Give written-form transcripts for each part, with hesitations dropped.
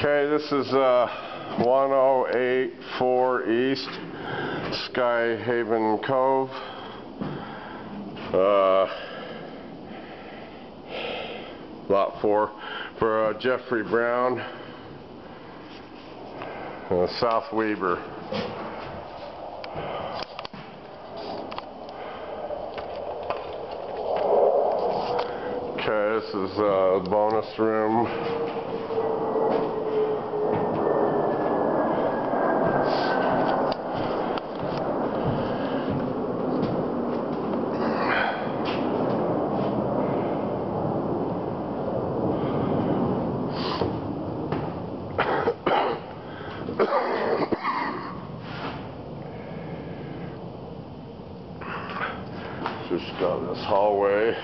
Okay, this is 1084 East Sky Haven Cove. Lot 4 for Jeffrey Brown, South Weber. Okay, this is a bonus room. Just got this hallway.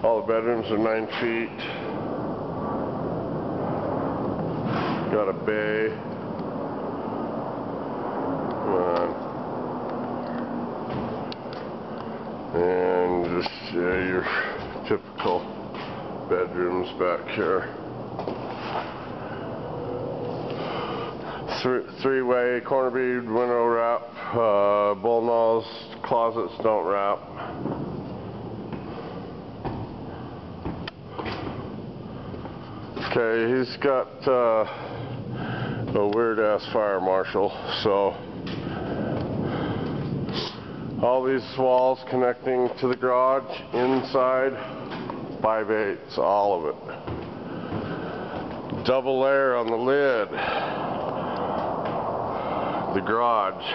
All the bedrooms are 9 feet. Got a bay. And just your typical bedrooms back here. Three-way corner bead window wrap. Bullnose closets don't wrap. Okay, he's got a weird-ass fire marshal, so all these walls connecting to the garage inside, 5/8, all of it. Double layer on the lid. The garage,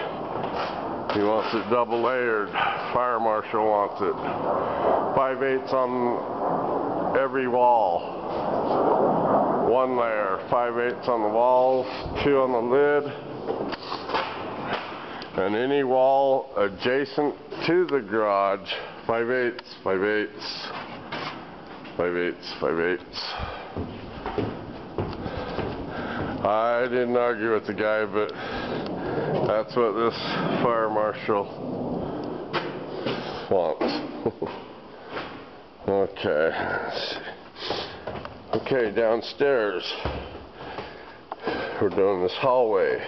he wants it double layered. Fire marshal wants it. 5/8 on every wall. 1 layer, 5/8 on the walls, 2 on the lid. And any wall adjacent to the garage, 5/8, 5/8, 5/8, 5/8. I didn't argue with the guy, but that's what this fire marshal wants. Okay, let's see. Okay, downstairs, we're doing this hallway.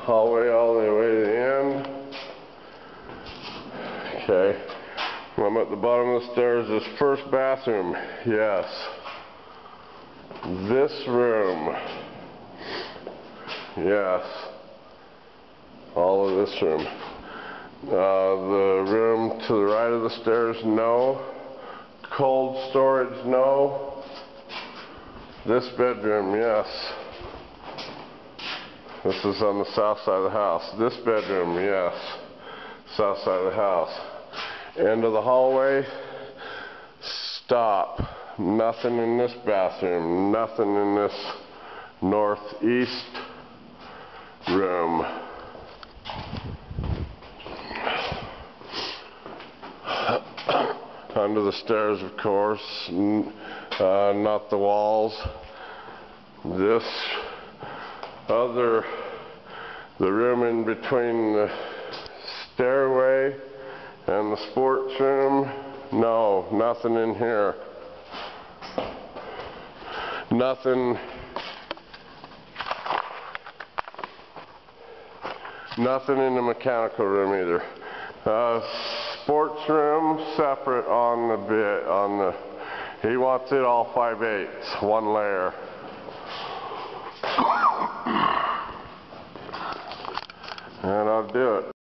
Hallway all the way to the end. Okay, I'm at the bottom of the stairs. This first bathroom, yes. This room, yes. All of this room. The room to the right of the stairs, no. Cold storage, no. This bedroom, yes. This is on the south side of the house. This bedroom, yes. South side of the house. End of the hallway, stop. Nothing in this bathroom. Nothing in this northeast room. Under the stairs, of course, not the walls. This other, the room in between the stairway and the sports room, no, nothing in here. Nothing in the mechanical room either. Sports room separate on the bit. He wants it all 5/8, 1 layer.